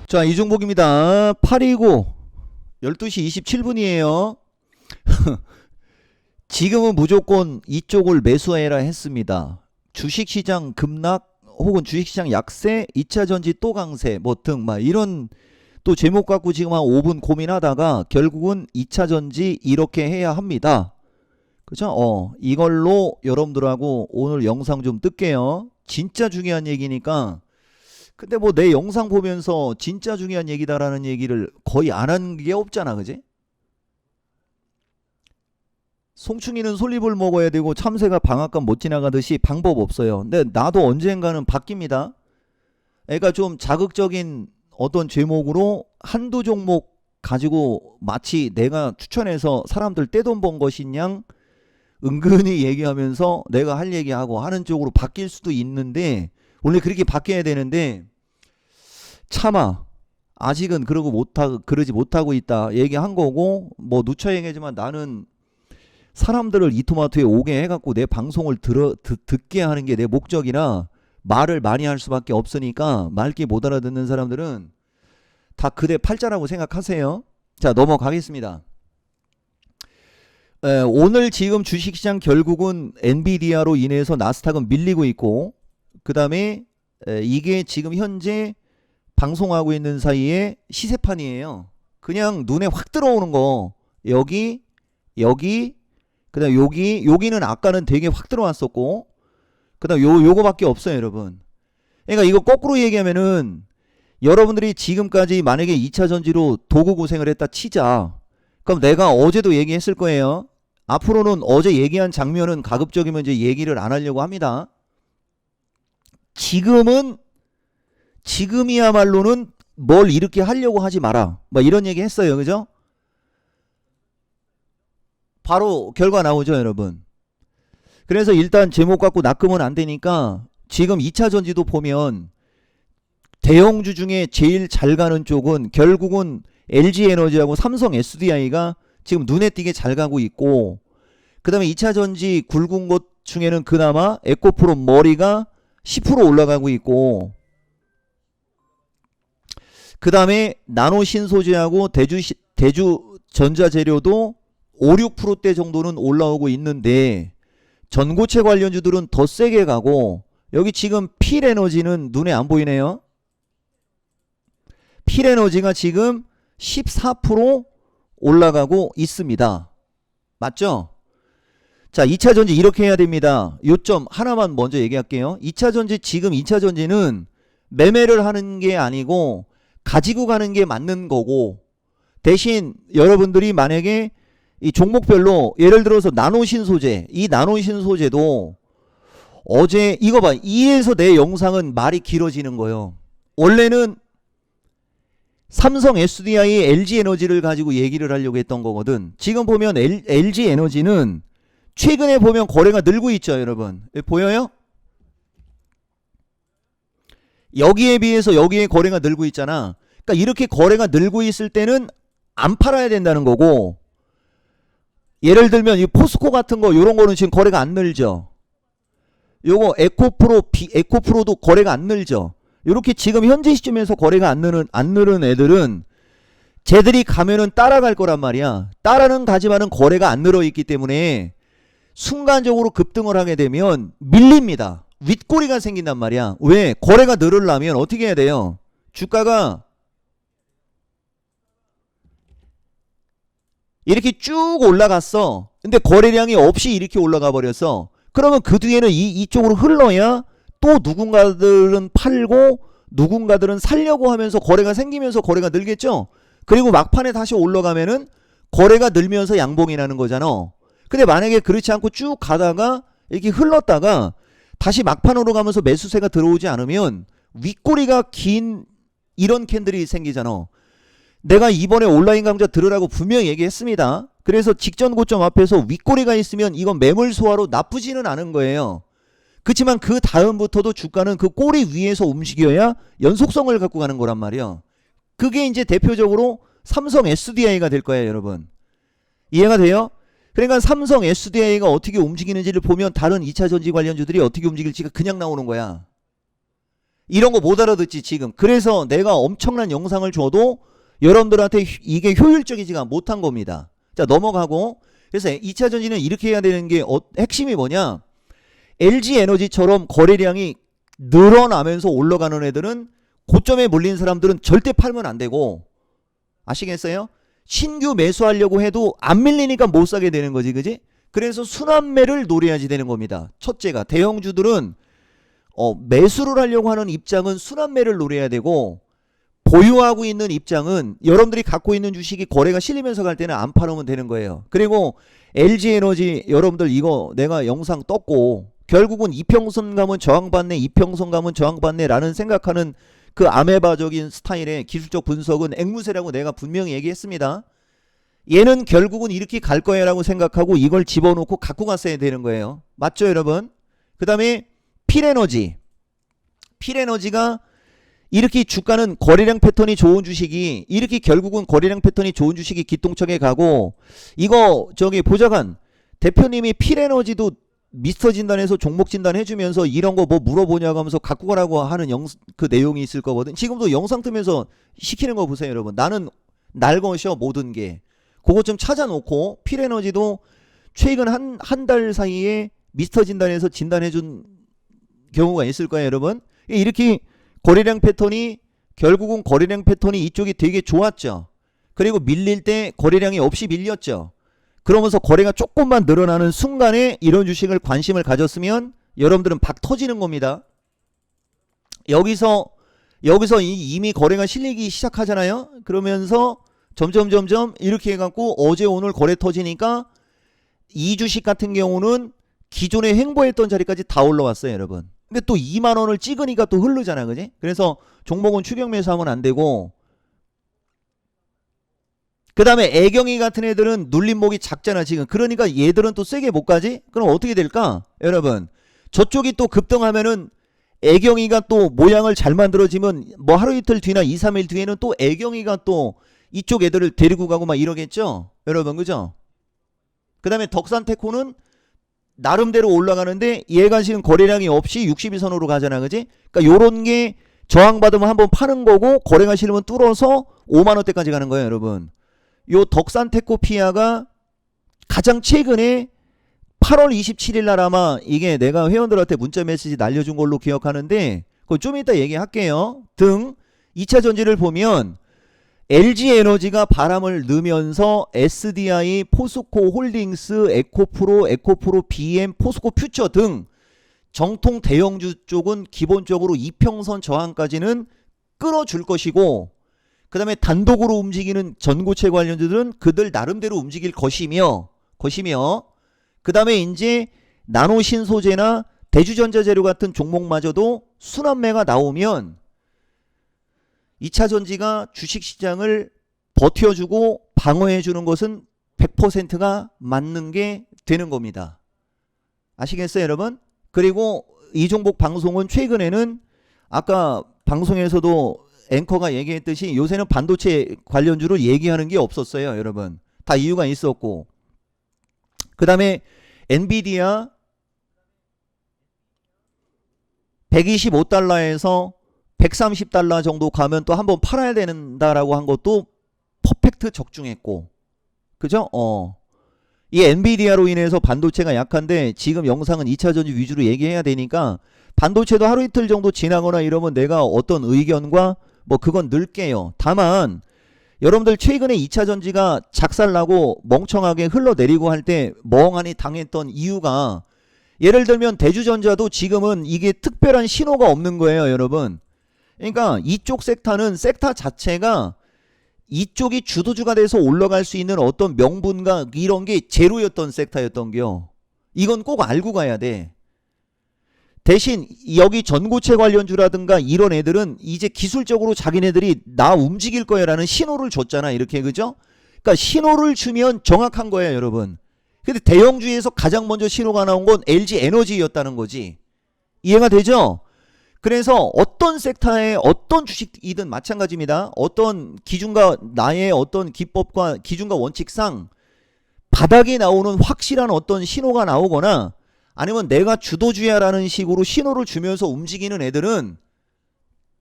자, 이종복입니다. 829 12시 27분이에요. 지금은 무조건 이쪽을 매수해라 했습니다. 주식시장 급락 혹은 주식시장 약세, 2차전지 또 강세 뭐 등 막 이런 또 제목 갖고 지금 한 5분 고민하다가 결국은 2차전지 이렇게 해야 합니다. 그죠? 이걸로 여러분들하고 오늘 영상 좀 뜰게요. 진짜 중요한 얘기니까. 근데 뭐 내 영상 보면서 진짜 중요한 얘기다라는 얘기를 거의 안 한 게 없잖아, 그지? 송충이는 솔잎을 먹어야 되고 참새가 방앗간 못 지나가듯이 방법 없어요. 근데 나도 언젠가는 바뀝니다. 그러니까 좀 자극적인 어떤 제목으로 한두 종목 가지고 마치 내가 추천해서 사람들 떼돈 번 것이냐 은근히 얘기하면서 내가 할 얘기하고 하는 쪽으로 바뀔 수도 있는데 원래 그렇게 바뀌어야 되는데 차마 아직은 그러지 못하고 있다 얘기한 거고 뭐 누차 얘기하지만 나는 사람들을 이토마토에 오게 해갖고 내 방송을 듣게 하는 게 내 목적이라 말을 많이 할 수밖에 없으니까 맑게 못 알아듣는 사람들은 다 그대 팔자라고 생각하세요. 자, 넘어가겠습니다. 오늘 지금 주식시장 결국은 엔비디아로 인해서 나스닥은 밀리고 있고 그 다음에 이게 지금 현재 방송하고 있는 사이에 시세판이에요. 그냥 눈에 확 들어오는 거 여기 그 다음 여기는 아까는 되게 확 들어왔었고 그 다음 요거밖에 없어요 여러분. 그러니까 이거 거꾸로 얘기하면은 여러분들이 지금까지 만약에 2차전지로 도구 고생을 했다 치자. 그럼 내가 어제도 얘기했을 거예요. 앞으로는 어제 얘기한 장면은 가급적이면 이제 얘기를 안 하려고 합니다. 지금이야말로는 뭘 이렇게 하려고 하지 마라. 뭐 이런 얘기 했어요. 그죠? 바로 결과 나오죠, 여러분. 그래서 일단 제목 갖고 낚으면 안 되니까 지금 2차전지도 보면 대형주 중에 제일 잘 가는 쪽은 결국은 LG에너지하고 삼성 SDI가 지금 눈에 띄게 잘 가고 있고 그 다음에 2차전지 굵은 것 중에는 그나마 에코프로 머리가 10% 올라가고 있고 그 다음에 나노신소재하고 대주전자재료도 5, 6%대 정도는 올라오고 있는데 전고체 관련주들은 더 세게 가고 여기 지금 필에너지는 눈에 안 보이네요. 필에너지가 지금 14% 올라가고 있습니다. 맞죠? 자, 2차전지 이렇게 해야 됩니다. 요점 하나만 먼저 얘기할게요. 2차전지 지금 2차전지는 매매를 하는 게 아니고 가지고 가는 게 맞는 거고 대신 여러분들이 만약에 이 종목별로 예를 들어서 나노신소재 이 나노신소재도 어제 이거 봐 이에서 내 영상은 말이 길어지는 거예요. 원래는 삼성 SDI LG에너지를 가지고 얘기를 하려고 했던 거거든. 지금 보면 LG에너지는 최근에 보면 거래가 늘고 있죠 여러분. 보여요? 여기에 비해서 여기에 거래가 늘고 있잖아. 그러니까 이렇게 거래가 늘고 있을 때는 안 팔아야 된다는 거고 예를 들면 이 포스코 같은 거 요런 거는 지금 거래가 안 늘죠. 요거 에코프로도 거래가 안 늘죠. 요렇게 지금 현재 시점에서 거래가 안 느는 애들은 쟤들이 가면은 따라갈 거란 말이야. 따라는 가지만은 거래가 안 늘어 있기 때문에 순간적으로 급등을 하게 되면 밀립니다. 윗꼬리가 생긴단 말이야. 왜? 거래가 늘으려면 어떻게 해야 돼요? 주가가 이렇게 쭉 올라갔어. 근데 거래량이 없이 이렇게 올라가 버렸어. 그러면 그 뒤에는 이쪽으로 흘러야 또 누군가들은 팔고 누군가들은 살려고 하면서 거래가 생기면서 거래가 늘겠죠. 그리고 막판에 다시 올라가면은 거래가 늘면서 양봉이 나는 거잖아. 근데 만약에 그렇지 않고 쭉 가다가 이렇게 흘렀다가 다시 막판으로 가면서 매수세가 들어오지 않으면 윗꼬리가 긴 이런 캔들이 생기잖아. 내가 이번에 온라인 강좌 들으라고 분명히 얘기했습니다. 그래서 직전 고점 앞에서 윗꼬리가 있으면 이건 매물 소화로 나쁘지는 않은 거예요. 그렇지만 그 다음부터도 주가는 그 꼬리 위에서 움직여야 연속성을 갖고 가는 거란 말이야. 그게 이제 대표적으로 삼성 SDI가 될 거예요 여러분. 이해가 돼요? 그러니까 삼성 SDI가 어떻게 움직이는지를 보면 다른 2차전지 관련주들이 어떻게 움직일지가 그냥 나오는 거야. 이런 거 못 알아듣지 지금. 그래서 내가 엄청난 영상을 줘도 여러분들한테 이게 효율적이지가 못한 겁니다. 자, 넘어가고. 그래서 2차 전지는 이렇게 해야 되는 게 핵심이 뭐냐, LG에너지처럼 거래량이 늘어나면서 올라가는 애들은, 고점에 몰린 사람들은 절대 팔면 안 되고, 아시겠어요? 신규 매수하려고 해도 안 밀리니까 못 사게 되는 거지, 그지? 그래서 순환매를 노려야지 되는 겁니다. 첫째가, 대형주들은 매수를 하려고 하는 입장은 순환매를 노려야 되고, 보유하고 있는 입장은 여러분들이 갖고 있는 주식이 거래가 실리면서 갈 때는 안 팔으면 되는 거예요. 그리고 LG에너지 여러분들 이거 내가 영상 떴고, 결국은 이평선 가면 저항받네, 이평선 가면 저항받네 라는 생각하는 그 아메바적인 스타일의 기술적 분석은 앵무새라고 내가 분명히 얘기했습니다. 얘는 결국은 이렇게 갈 거야 라고 생각하고 이걸 집어넣고 갖고 갔어야 되는 거예요. 맞죠 여러분? 그 다음에 필에너지가 이렇게 주가는 거래량 패턴이 좋은 주식이, 이렇게 결국은 거래량 패턴이 좋은 주식이 기똥차게 가고, 이거 저기 보좌관 대표님이 필에너지도 미스터 진단에서 종목 진단 해주면서 이런 거 뭐 물어보냐고 하면서 갖고 가라고 하는 그 내용이 있을 거거든. 지금도 영상 뜨면서 시키는 거 보세요 여러분. 나는 날 것이여 모든 게. 그거 좀 찾아놓고, 필에너지도 최근 한 달 사이에 미스터 진단에서 진단해준 경우가 있을 거예요 여러분. 이렇게 거래량 패턴이, 결국은 거래량 패턴이 이쪽이 되게 좋았죠. 그리고 밀릴 때 거래량이 없이 밀렸죠. 그러면서 거래가 조금만 늘어나는 순간에 이런 주식을 관심을 가졌으면 여러분들은 박 터지는 겁니다. 여기서 이미 거래가 실리기 시작하잖아요. 그러면서 점점 이렇게 해갖고 어제 오늘 거래 터지니까 이 주식 같은 경우는 기존에 횡보했던 자리까지 다 올라왔어요 여러분. 근데 또 2만원을 찍으니까 또 흐르잖아, 그지? 그래서 종목은 추격 매수하면 안 되고, 그 다음에 애경이 같은 애들은 눌림목이 작잖아 지금. 그러니까 얘들은 또 세게 못 가지? 그럼 어떻게 될까 여러분? 저쪽이 또 급등하면은 애경이가 또 모양을 잘 만들어지면 뭐 하루 이틀 뒤나 2, 3일 뒤에는 또 애경이가 또 이쪽 애들을 데리고 가고 막 이러겠죠 여러분, 그죠? 그 다음에 덕산테코는 나름대로 올라가는데 얘가 지금 거래량이 없이 62선으로 가잖아, 그지? 그러니까 요런 게 저항받으면 한번 파는 거고, 거래가 싫으면 뚫어서 5만원대까지 가는 거예요 여러분. 요 덕산테코피아가 가장 최근에 8월 27일 날 아마 이게 내가 회원들한테 문자 메시지 날려준 걸로 기억하는데, 그거 좀 이따 얘기할게요. 등 2차 전지를 보면 LG에너지가 바람을 넣으면서 SDI, 포스코 홀딩스, 에코프로, BM, 포스코 퓨처 등 정통 대형주 쪽은 기본적으로 이평선 저항까지는 끌어줄 것이고, 그 다음에 단독으로 움직이는 전고체 관련주들은 그들 나름대로 움직일 것이며, 그 다음에 이제 나노신소재나 대주전자재료 같은 종목마저도 순환매가 나오면 2차 전지가 주식시장을 버텨주고 방어해주는 것은 100%가 맞는 게 되는 겁니다. 아시겠어요 여러분? 그리고 이 종목 방송은 최근에는 아까 방송에서도 앵커가 얘기했듯이 요새는 반도체 관련주를 얘기하는 게 없었어요 여러분. 다 이유가 있었고, 그 다음에 엔비디아 125달러에서 130달러 정도 가면 또 한번 팔아야 된다라고 한 것도 퍼펙트 적중했고, 그죠? 이 엔비디아로 인해서 반도체가 약한데 지금 영상은 2차 전지 위주로 얘기해야 되니까 반도체도 하루 이틀 정도 지나거나 이러면 내가 어떤 의견과 뭐 그건 넣을게요. 다만 여러분들 최근에 2차 전지가 작살나고 멍청하게 흘러내리고 할 때 멍하니 당했던 이유가, 예를 들면 대주전자도 지금은 이게 특별한 신호가 없는 거예요 여러분. 그러니까 이쪽 섹터는 섹터 자체가 이쪽이 주도주가 돼서 올라갈 수 있는 어떤 명분과 이런 게 제로였던 섹터였던겨. 이건 꼭 알고 가야 돼. 대신 여기 전고체 관련주라든가 이런 애들은 이제 기술적으로 자기네들이 나 움직일 거야 라는 신호를 줬잖아 이렇게, 그죠? 그러니까 신호를 주면 정확한 거예요 여러분. 근데 대형주에서 가장 먼저 신호가 나온 건 LG에너지였다는 거지. 이해가 되죠? 그래서 어떤 섹터의 어떤 주식이든 마찬가지입니다. 어떤 기준과 나의 어떤 기법과 기준과 원칙상 바닥에 나오는 확실한 어떤 신호가 나오거나 아니면 내가 주도주야라는 식으로 신호를 주면서 움직이는 애들은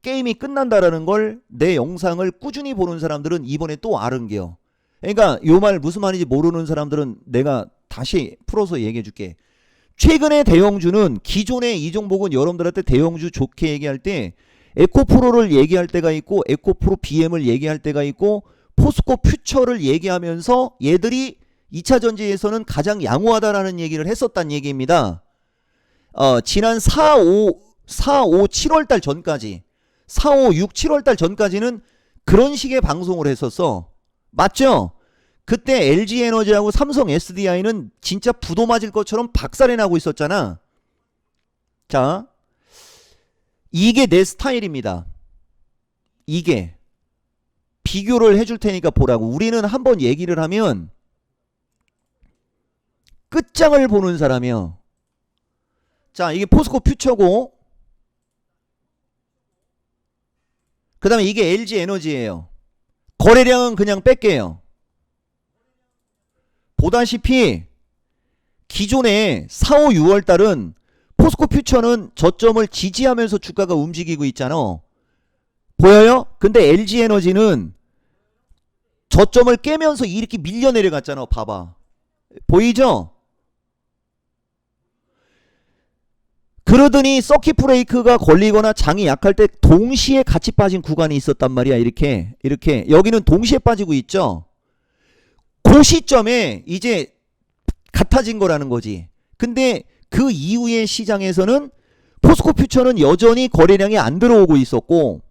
게임이 끝난다라는 걸 내 영상을 꾸준히 보는 사람들은 이번에 또 알은겨. 그러니까 요 말 무슨 말인지 모르는 사람들은 내가 다시 풀어서 얘기해 줄게. 최근에 대형주는 기존의 이종복은 여러분들한테 대형주 좋게 얘기할 때 에코프로를 얘기할 때가 있고 에코프로 BM을 얘기할 때가 있고 포스코 퓨처를 얘기하면서 얘들이 2차 전지에서는 가장 양호하다라는 얘기를 했었단 얘기입니다. 지난 4, 5, 7월달 전까지 4, 5, 6, 7월달 전까지는 그런 식의 방송을 했었어. 맞죠? 그때 LG에너지하고 삼성 SDI는 진짜 부도 맞을 것처럼 박살이 나고 있었잖아. 자, 이게 내 스타일입니다. 이게 비교를 해줄 테니까 보라고. 우리는 한번 얘기를 하면 끝장을 보는 사람이요. 자, 이게 포스코 퓨처고 그 다음에 이게 LG에너지예요. 거래량은 그냥 뺄게요. 보다시피 기존에 4, 5, 6월 달은 포스코 퓨처는 저점을 지지하면서 주가가 움직이고 있잖아. 보여요? 근데 LG에너지는 저점을 깨면서 이렇게 밀려 내려갔잖아. 봐봐. 보이죠? 그러더니 서킷 브레이크가 걸리거나 장이 약할 때 동시에 같이 빠진 구간이 있었단 말이야. 이렇게 여기는 동시에 빠지고 있죠. 그 시점에 이제 같아진 거라는 거지. 근데 그 이후의 시장에서는 포스코 퓨처는 여전히 거래량이 안 들어오고 있었고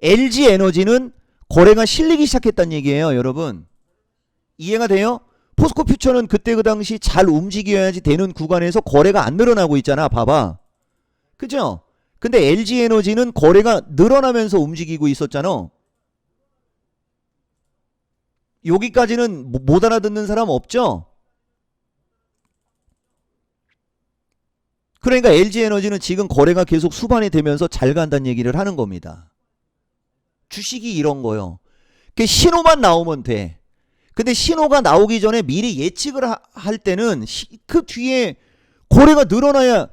LG에너지는 거래가 실리기 시작했다는 얘기예요. 여러분 이해가 돼요? 포스코 퓨처는 그때 그 당시 잘 움직여야지 되는 구간에서 거래가 안 늘어나고 있잖아. 봐봐. 그죠? 근데 LG에너지는 거래가 늘어나면서 움직이고 있었잖아. 여기까지는 못 알아듣는 사람 없죠? 그러니까 LG에너지는 지금 거래가 계속 수반이 되면서 잘 간다는 얘기를 하는 겁니다. 주식이 이런 거요. 신호만 나오면 돼. 근데 신호가 나오기 전에 미리 예측을 할 때는 그 뒤에 거래가 늘어나야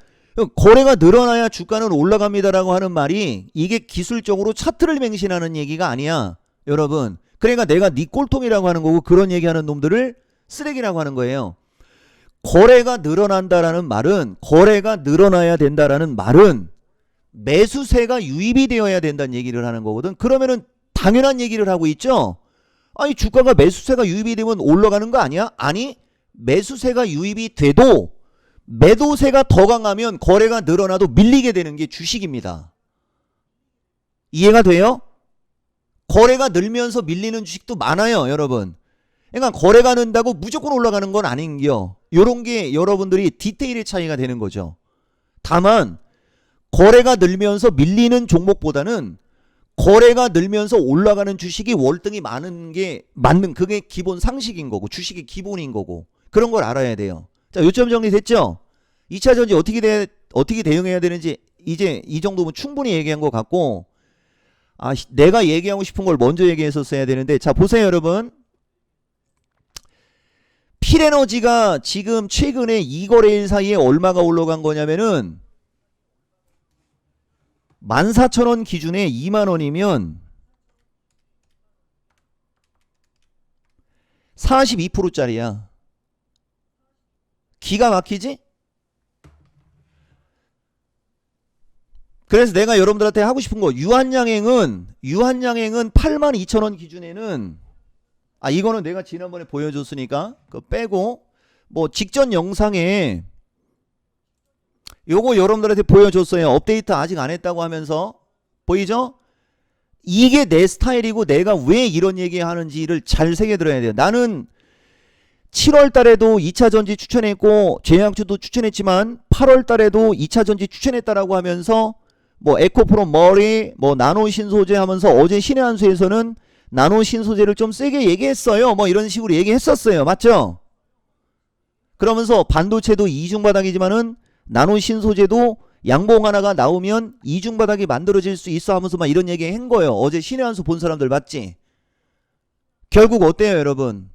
주가는 올라갑니다라고 하는 말이 이게 기술적으로 차트를 맹신하는 얘기가 아니야. 여러분. 그러니까 내가 네 꼴통이라고 하는 거고 그런 얘기하는 놈들을 쓰레기라고 하는 거예요. 거래가 늘어난다라는 말은 거래가 늘어나야 된다라는 말은 매수세가 유입이 되어야 된다는 얘기를 하는 거거든. 그러면은 당연한 얘기를 하고 있죠. 아니 주가가 매수세가 유입이 되면 올라가는 거 아니야? 아니 매수세가 유입이 돼도 매도세가 더 강하면 거래가 늘어나도 밀리게 되는 게 주식입니다. 이해가 돼요? 거래가 늘면서 밀리는 주식도 많아요. 여러분. 그러니까 거래가 는다고 무조건 올라가는 건 아닌겨. 요런 게 여러분들이 디테일의 차이가 되는 거죠. 다만 거래가 늘면서 밀리는 종목보다는 거래가 늘면서 올라가는 주식이 월등히 많은 게 맞는 그게 기본 상식인 거고 주식의 기본인 거고 그런 걸 알아야 돼요. 자, 요점 정리됐죠? 2차 전지 어떻게 대응해야 되는지 이제 이 정도면 충분히 얘기한 것 같고 내가 얘기하고 싶은 걸 먼저 얘기했었어야 되는데 자 보세요 여러분. 필에너지가 지금 최근에 2거래일 사이에 얼마가 올라간 거냐면은 14,000원 기준에 2만원이면 42%짜리야. 기가 막히지? 그래서 내가 여러분들한테 하고 싶은 거 유한양행은 82,000원 기준에는 이거는 내가 지난번에 보여줬으니까 그거 빼고 뭐 직전 영상에 요거 여러분들한테 보여줬어요. 업데이트 아직 안 했다고 하면서 보이죠? 이게 내 스타일이고 내가 왜 이런 얘기 하는지를 잘 새겨들어야 돼요. 나는 7월 달에도 2차 전지 추천했고 제약주도 추천했지만 8월 달에도 2차 전지 추천했다라고 하면서 뭐 에코프로 머리 뭐 나노 신소재 하면서 어제 신의 한수에서는 나노 신소재를 좀 세게 얘기했어요. 뭐 이런 식으로 얘기했었어요. 맞죠? 그러면서 반도체도 이중바닥이지만은 나노 신소재도 양봉 하나가 나오면 이중바닥이 만들어질 수 있어 하면서 막 이런 얘기 한 거예요. 어제 신의 한수 본 사람들 맞지? 결국 어때요 여러분?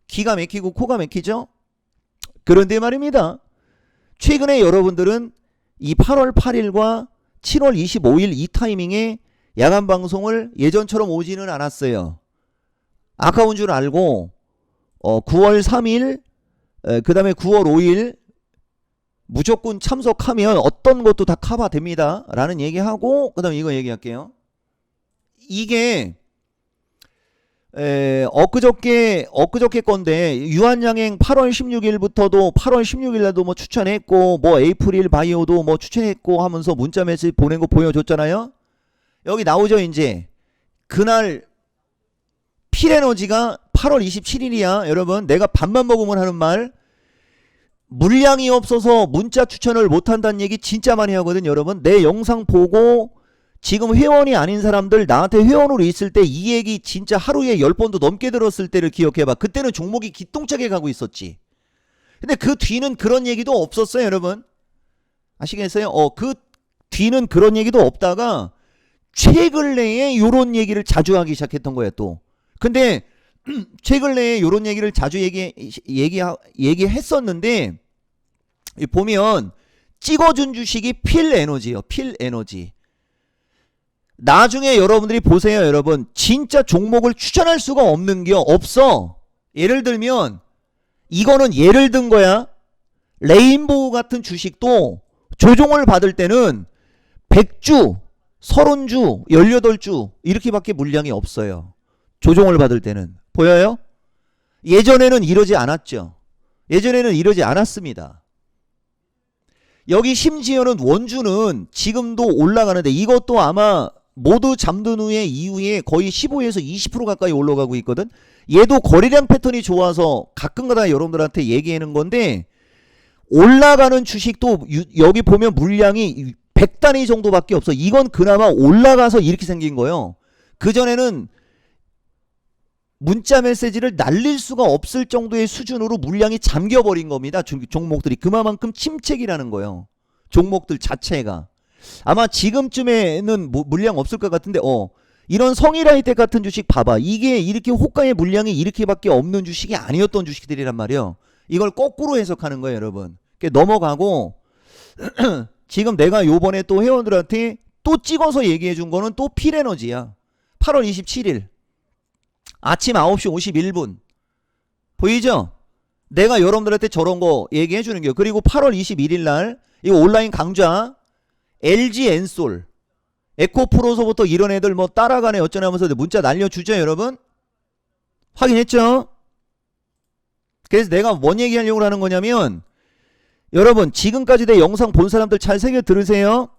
기가 막히고 코가 막히죠? 그런데 말입니다. 최근에 여러분들은 이 8월 8일과 7월 25일 이 타이밍에 야간 방송을 예전처럼 오지는 않았어요. 아까운 줄 알고 9월 3일 그 다음에 9월 5일 무조건 참석하면 어떤 것도 다 커버됩니다 라는 얘기하고 그 다음에 이거 얘기할게요. 이게 엊그저께 건데 유한양행 8월 16일부터도 8월 16일날도 뭐 추천했고 뭐 에이프릴 바이오도 뭐 추천했고 하면서 문자 메시지 보낸 거 보여줬잖아요. 여기 나오죠. 이제 그날 필에너지가 8월 27일이야 여러분. 내가 밥만 먹으면 하는 말, 물량이 없어서 문자 추천을 못한다는 얘기 진짜 많이 하거든 여러분. 내 영상 보고 지금 회원이 아닌 사람들 나한테 회원으로 있을 때 이 얘기 진짜 하루에 10번도 넘게 들었을 때를 기억해봐. 그때는 종목이 기똥차게 가고 있었지. 근데 그 뒤는 그런 얘기도 없었어요 여러분. 아시겠어요? 그 뒤는 그런 얘기도 없다가 최근래에 요런 얘기를 자주 하기 시작했던 거예요 또. 근데 최근래에 요런 얘기를 자주 얘기했었는데 보면 찍어준 주식이 필에너지요. 필에너지. 나중에 여러분들이 보세요 여러분. 진짜 종목을 추천할 수가 없는 게 없어. 예를 들면 이거는 예를 든 거야. 레인보우 같은 주식도 조종을 받을 때는 100주 30주 18주 이렇게밖에 물량이 없어요. 조종을 받을 때는. 보여요? 예전에는 이러지 않았죠. 예전에는 이러지 않았습니다. 여기 심지어는 원주는 지금도 올라가는데 이것도 아마 모두 잠든 후에 이후에 거의 15에서 20% 가까이 올라가고 있거든. 얘도 거래량 패턴이 좋아서 가끔가다 여러분들한테 얘기하는 건데 올라가는 주식도 여기 보면 물량이 100단위 정도밖에 없어. 이건 그나마 올라가서 이렇게 생긴 거예요. 그전에는 문자 메시지를 날릴 수가 없을 정도의 수준으로 물량이 잠겨버린 겁니다. 종목들이. 그만큼 침체기라는 거예요. 종목들 자체가. 아마 지금쯤에는 물량 없을 것 같은데 이런 성일하이텍 같은 주식 봐봐. 이게 이렇게 호가의 물량이 이렇게밖에 없는 주식이 아니었던 주식들이란 말이에요. 이걸 거꾸로 해석하는 거예요 여러분. 넘어가고 지금 내가 요번에 또 회원들한테 또 찍어서 얘기해 준 거는 또 필에너지야. 8월 27일 아침 9시 51분 보이죠? 내가 여러분들한테 저런 거 얘기해 주는 거예요. 그리고 8월 21일 날 이거 온라인 강좌 LG 엔솔 에코프로서부터 이런 애들 뭐 따라가네 어쩌네 하면서 문자 날려주죠 여러분. 확인했죠? 그래서 내가 뭔 얘기하려고 하는 거냐면 여러분 지금까지 내 영상 본 사람들 잘 새겨 들으세요.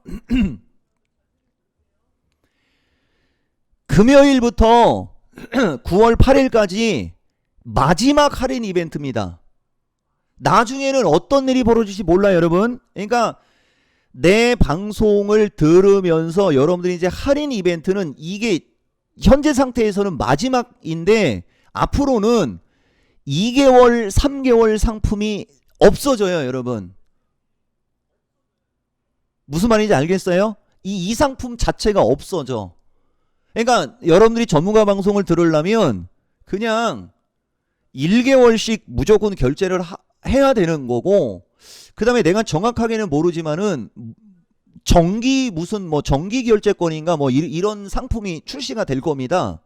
금요일부터 9월 8일까지 마지막 할인 이벤트입니다. 나중에는 어떤 일이 벌어질지 몰라요 여러분. 그러니까 내 방송을 들으면서 여러분들이 이제 할인 이벤트는 이게 현재 상태에서는 마지막인데 앞으로는 2개월 3개월 상품이 없어져요 여러분. 무슨 말인지 알겠어요? 이 상품 자체가 없어져. 그러니까 여러분들이 전문가 방송을 들으려면 그냥 1개월씩 무조건 결제를 해야 되는 거고, 그 다음에 내가 정확하게는 모르지만은 정기 무슨 뭐 정기 결제권인가 뭐 이런 상품이 출시가 될 겁니다.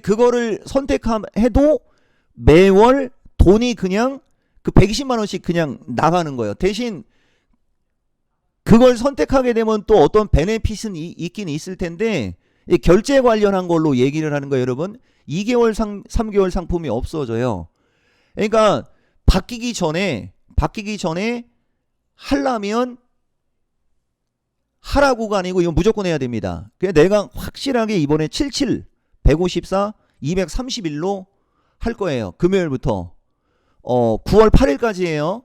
그거를 선택해도 매월 돈이 그냥 그 120만 원씩 그냥 나가는 거예요. 대신 그걸 선택하게 되면 또 어떤 베네핏은 있긴 있을 텐데 결제 관련한 걸로 얘기를 하는 거예요 여러분. 2개월 3개월 상품이 없어져요. 그러니까 바뀌기 전에 하려면 하라고가 아니고 이건 무조건 해야 됩니다. 그래서 내가 확실하게 이번에 77, 154, 231로 할 거예요. 금요일부터 9월 8일까지예요.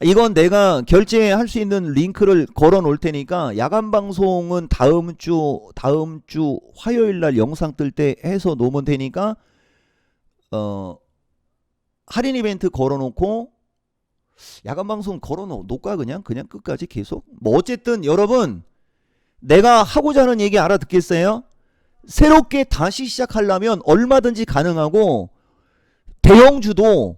이건 내가 결제할 수 있는 링크를 걸어 놓을 테니까 야간 방송은 다음 주 화요일 날 영상 뜰 때 해서 놓으면 되니까 할인 이벤트 걸어 놓고 야간 방송 걸어 놓을까 그냥 끝까지 계속. 뭐 어쨌든 여러분 내가 하고자 하는 얘기 알아듣겠어요? 새롭게 다시 시작하려면 얼마든지 가능하고 대형주도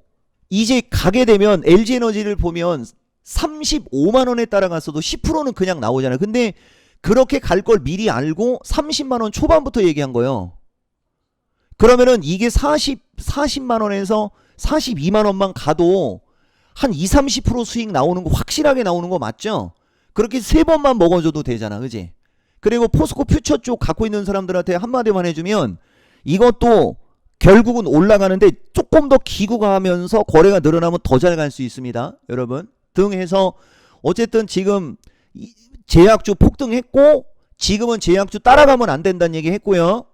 이제 가게 되면 LG에너지를 보면 35만 원에 따라갔어도 10%는 그냥 나오잖아요. 근데 그렇게 갈 걸 미리 알고 30만 원 초반부터 얘기한 거예요. 그러면은 이게 40만 원에서 42만 원만 가도 한 20-30% 수익 나오는 거 확실하게 나오는 거 맞죠? 그렇게 세 번만 먹어줘도 되잖아. 그지? 그리고 포스코 퓨처 쪽 갖고 있는 사람들한테 한마디만 해주면 이것도 결국은 올라가는데 조금 더 기구가하면서 거래가 늘어나면 더 잘 갈 수 있습니다. 여러분 등 해서 어쨌든 지금 제약주 폭등했고 지금은 제약주 따라가면 안 된다는 얘기 했고요.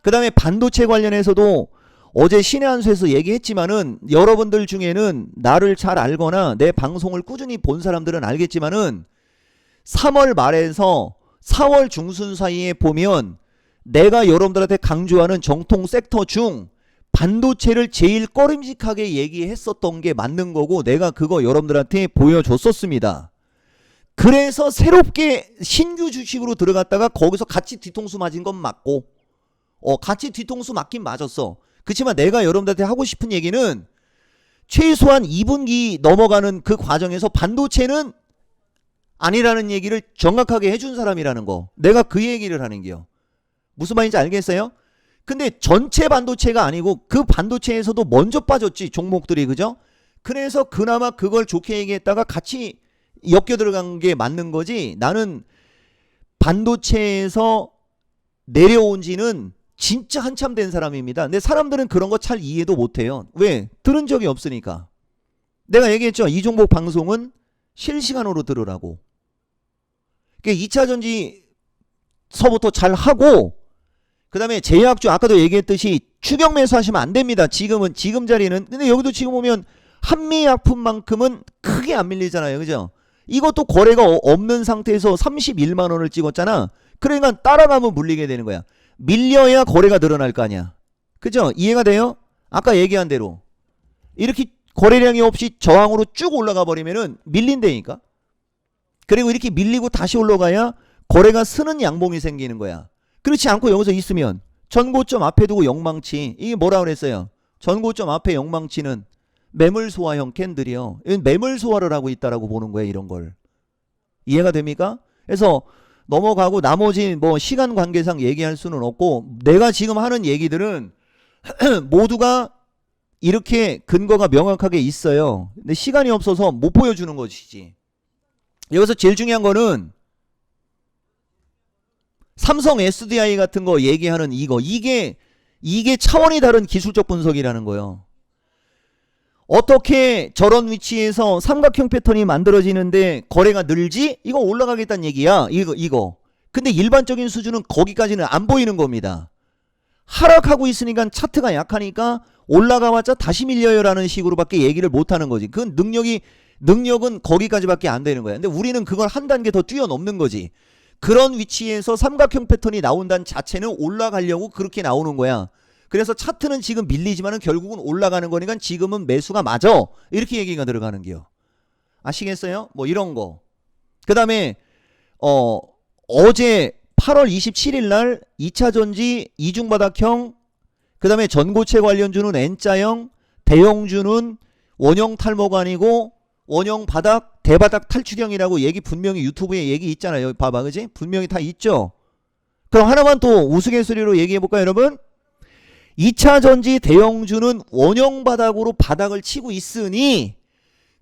그 다음에 반도체 관련해서도 어제 신의 한수에서 얘기했지만은 여러분들 중에는 나를 잘 알거나 내 방송을 꾸준히 본 사람들은 알겠지만은 3월 말에서 4월 중순 사이에 보면 내가 여러분들한테 강조하는 정통 섹터 중 반도체를 제일 꺼림직하게 얘기했었던 게 맞는 거고 내가 그거 여러분들한테 보여줬었습니다. 그래서 새롭게 신규 주식으로 들어갔다가 거기서 같이 뒤통수 맞은 건 맞고 같이 뒤통수 맞긴 맞았어. 그렇지만 내가 여러분들한테 하고 싶은 얘기는 최소한 2분기 넘어가는 그 과정에서 반도체는 아니라는 얘기를 정확하게 해준 사람이라는 거. 내가 그 얘기를 하는 게요. 무슨 말인지 알겠어요? 근데 전체 반도체가 아니고 그 반도체에서도 먼저 빠졌지 종목들이. 그죠? 그래서 그나마 그걸 좋게 얘기했다가 같이 엮여 들어간 게 맞는 거지. 나는 반도체에서 내려온 지는 진짜 한참 된 사람입니다. 근데 사람들은 그런 거 잘 이해도 못해요. 왜? 들은 적이 없으니까. 내가 얘기했죠. 이 종목 방송은 실시간으로 들으라고. 그러니까 2차전지서부터 잘 하고 그 다음에 제약주 아까도 얘기했듯이 추격 매수하시면 안 됩니다. 지금은 지금 자리는. 근데 여기도 지금 보면 한미약품만큼은 크게 안 밀리잖아요. 그죠? 이것도 거래가 없는 상태에서 31만 원을 찍었잖아. 그러니까 따라가면 물리게 되는 거야. 밀려야 거래가 늘어날 거 아니야. 그죠? 이해가 돼요? 아까 얘기한 대로 이렇게 거래량이 없이 저항으로 쭉 올라가 버리면은 밀린다니까. 그리고 이렇게 밀리고 다시 올라가야 거래가 쓰는 양봉이 생기는 거야. 그렇지 않고 여기서 있으면 전고점 앞에 두고 영망치. 이게 뭐라 그랬어요? 전고점 앞에 영망치는 매물 소화형 캔들이요. 매물 소화를 하고 있다라고 보는 거예요. 이런 걸. 이해가 됩니까? 그래서 넘어가고 나머지 뭐 시간 관계상 얘기할 수는 없고 내가 지금 하는 얘기들은 모두가 이렇게 근거가 명확하게 있어요. 근데 시간이 없어서 못 보여주는 것이지. 여기서 제일 중요한 거는 삼성 SDI 같은 거 얘기하는 이게 차원이 다른 기술적 분석이라는 거예요. 어떻게 저런 위치에서 삼각형 패턴이 만들어지는데 거래가 늘지? 이거 올라가겠다는 얘기야. 이거. 근데 일반적인 수준은 거기까지는 안 보이는 겁니다. 하락하고 있으니까 차트가 약하니까 올라가봤자 다시 밀려요라는 식으로밖에 얘기를 못하는 거지. 그 능력은 거기까지밖에 안 되는 거야. 근데 우리는 그걸 한 단계 더 뛰어넘는 거지. 그런 위치에서 삼각형 패턴이 나온다는 자체는 올라가려고 그렇게 나오는 거야. 그래서 차트는 지금 밀리지만은 결국은 올라가는 거니까 지금은 매수가 맞아. 이렇게 얘기가 들어가는 게요. 아시겠어요? 뭐 이런 거. 그 다음에 어제 8월 27일 날 2차전지 이중바닥형, 그 다음에 전고체 관련주는 N자형, 대형주는 원형 탈모가 아니고 원형 바닥, 대바닥 탈출형이라고 얘기 분명히 유튜브에 얘기 있잖아요. 여기 봐봐, 그지? 분명히 다 있죠. 그럼 하나만 또 우스갯소리로 얘기해볼까요, 여러분? 2차전지 대형주는 원형 바닥으로 바닥을 치고 있으니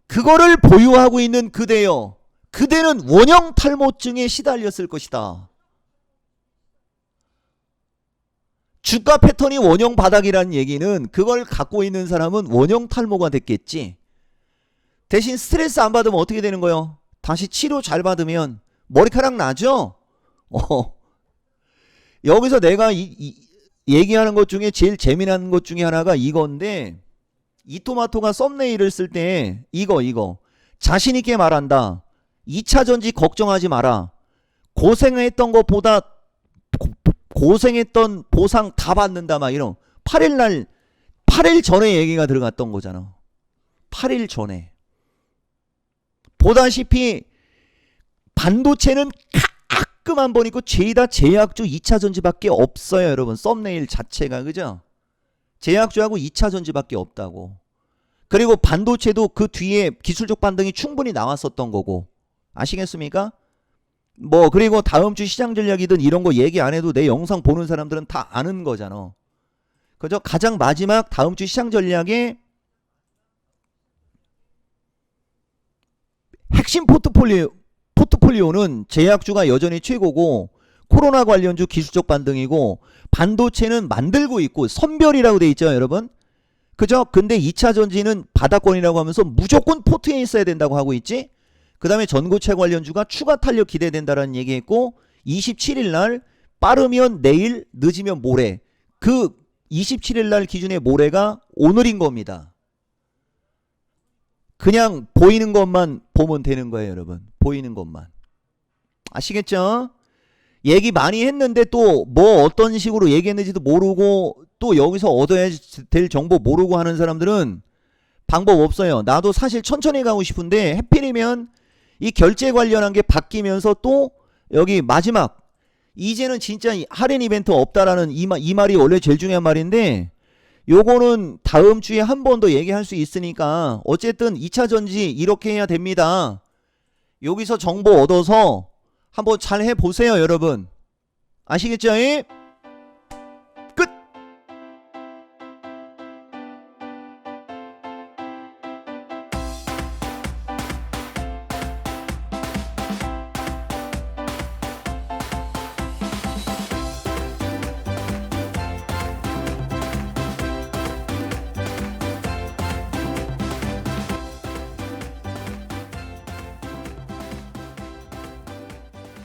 그거를 보유하고 있는 그대여. 그대는 원형 탈모증에 시달렸을 것이다. 주가 패턴이 원형 바닥이라는 얘기는 그걸 갖고 있는 사람은 원형 탈모가 됐겠지. 대신 스트레스 안 받으면 어떻게 되는 거예요? 다시 치료 잘 받으면 머리카락 나죠? 여기서 내가 얘기하는 것 중에 제일 재미난 것 중에 하나가 이건데, 이토마토가 썸네일을 쓸 때 이거 자신있게 말한다. 2차전지 걱정하지 마라. 고생했던 것보다 고생했던 보상 다 받는다. 막 이런 8일 전에 얘기가 들어갔던 거잖아. 8일 전에. 보다시피 반도체는 가끔 한 번 있고 죄다 제약주 2차전지밖에 없어요. 여러분 썸네일 자체가. 그죠? 제약주하고 2차전지밖에 없다고. 그리고 반도체도 그 뒤에 기술적 반등이 충분히 나왔었던 거고. 아시겠습니까? 뭐 그리고 다음 주 시장 전략이든 이런 거 얘기 안 해도 내 영상 보는 사람들은 다 아는 거잖아. 그죠? 가장 마지막 다음 주 시장 전략의 핵심 포트폴리오는 제약주가 여전히 최고고, 코로나 관련주 기술적 반등이고, 반도체는 만들고 있고 선별이라고 돼 있죠, 여러분. 그죠? 근데 2차 전지는 바닥권이라고 하면서 무조건 포트에 있어야 된다고 하고 있지. 그 다음에 전고체 관련주가 추가 탄력 기대된다라는 얘기했고, 27일 날 빠르면 내일, 늦으면 모레, 그 27일 날 기준의 모레가 오늘인 겁니다. 그냥 보이는 것만 보면 되는 거예요, 여러분. 보이는 것만. 아시겠죠? 얘기 많이 했는데 또 뭐 어떤 식으로 얘기했는지도 모르고 또 여기서 얻어야 될 정보 모르고 하는 사람들은 방법 없어요. 나도 사실 천천히 가고 싶은데 해필이면 이 결제 관련한 게 바뀌면서 또 여기 마지막 이제는 진짜 할인 이벤트 없다라는 이 말이 원래 제일 중요한 말인데, 요거는 다음 주에 한 번 더 얘기할 수 있으니까 어쨌든 2차 전지 이렇게 해야 됩니다. 여기서 정보 얻어서 한번 잘 해보세요, 여러분. 아시겠죠?